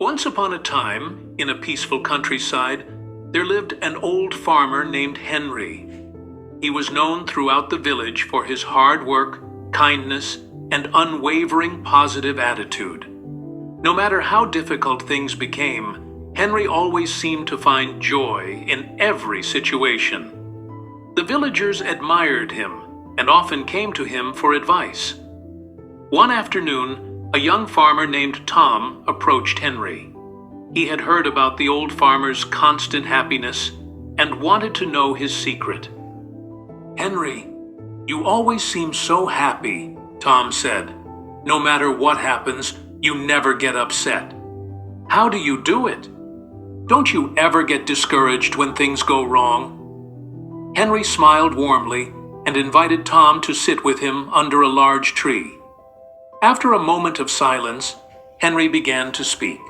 Once upon a time, in a peaceful countryside, there lived an old farmer named Henry. He was known throughout the village for his hard work, kindness, and unwavering positive attitude. No matter how difficult things became, Henry always seemed to find joy in every situation. The villagers admired him and often came to him for advice. One afternoon, a young farmer named Tom approached Henry. He had heard about the old farmer's constant happiness and wanted to know his secret. "Henry, you always seem so happy," Tom said. "No matter what happens, you never get upset. How do you do it? Don't you ever get discouraged when things go wrong?" Henry smiled warmly and invited Tom to sit with him under a large tree. After a moment of silence, Henry began to speak.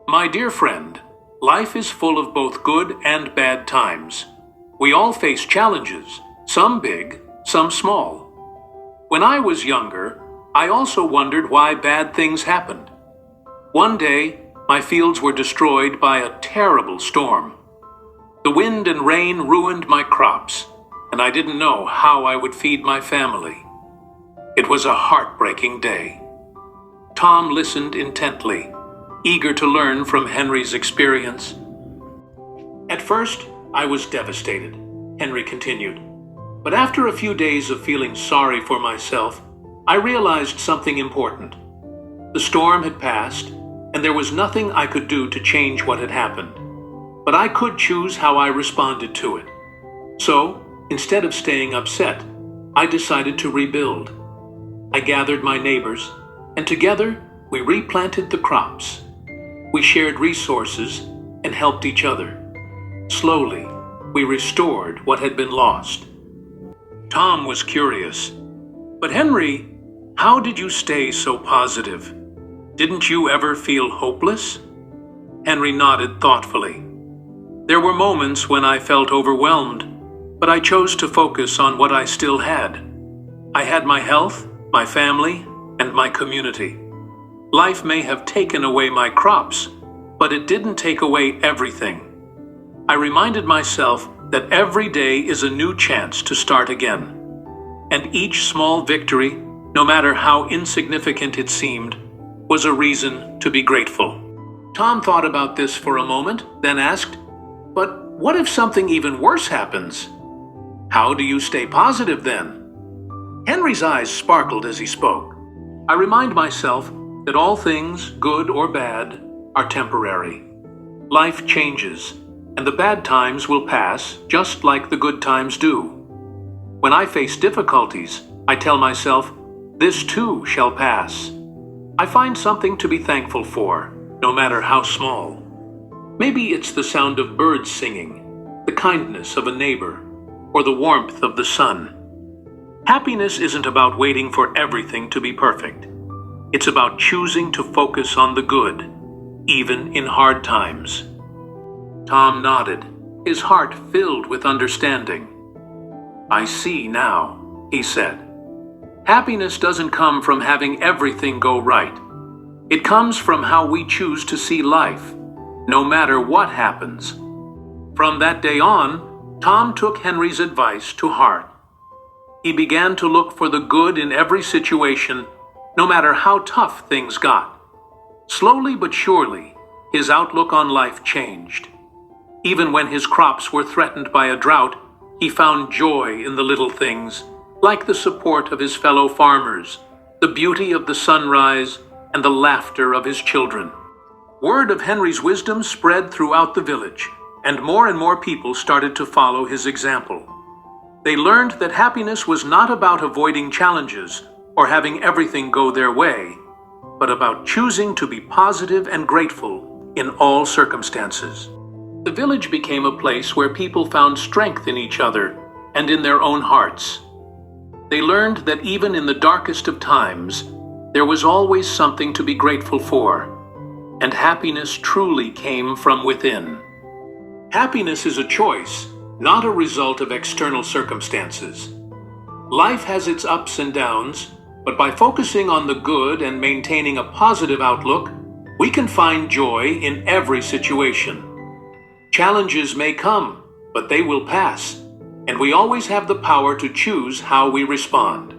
"My dear friend, life is full of both good and bad times. We all face challenges, some big, some small. When I was younger, I also wondered why bad things happened. One day, my fields were destroyed by a terrible storm. The wind and rain ruined my crops, and I didn't know how I would feed my family. It was a heartbreaking day." Tom listened intently, eager to learn from Henry's experience. "At first, I was devastated," Henry continued. "But after a few days of feeling sorry for myself, I realized something important. The storm had passed, and there was nothing I could do to change what had happened. But I could choose how I responded to it. So, instead of staying upset, I decided to rebuild. I gathered my neighbors, and together we replanted the crops. We shared resources and helped each other. Slowly, we restored what had been lost." Tom was curious. "But Henry, how did you stay so positive? Didn't you ever feel hopeless?" Henry nodded thoughtfully. "There were moments when I felt overwhelmed, but I chose to focus on what I still had. I had my health, my family, and my community. Life may have taken away my crops, but it didn't take away everything. I reminded myself that every day is a new chance to start again. And each small victory, no matter how insignificant it seemed, was a reason to be grateful." Tom thought about this for a moment, then asked, "But what if something even worse happens? How do you stay positive then?" Henry's eyes sparkled as he spoke. "I remind myself that all things, good or bad, are temporary. Life changes, and the bad times will pass just like the good times do. When I face difficulties, I tell myself, this too shall pass. I find something to be thankful for, no matter how small. Maybe it's the sound of birds singing, the kindness of a neighbor, or the warmth of the sun. Happiness isn't about waiting for everything to be perfect. It's about choosing to focus on the good, even in hard times." Tom nodded, his heart filled with understanding. "I see now," he said. "Happiness doesn't come from having everything go right. It comes from how we choose to see life, no matter what happens." From that day on, Tom took Henry's advice to heart. He began to look for the good in every situation, no matter how tough things got. Slowly but surely, his outlook on life changed. Even when his crops were threatened by a drought, he found joy in the little things, like the support of his fellow farmers, the beauty of the sunrise, and the laughter of his children. Word of Henry's wisdom spread throughout the village, and more people started to follow his example. They learned that happiness was not about avoiding challenges or having everything go their way, but about choosing to be positive and grateful in all circumstances. The village became a place where people found strength in each other and in their own hearts. They learned that even in the darkest of times, there was always something to be grateful for, and happiness truly came from within. Happiness is a choice, not a result of external circumstances. Life has its ups and downs, but by focusing on the good and maintaining a positive outlook, We can find joy in every situation. Challenges may come, but they will pass, and we always have the power to choose how we respond.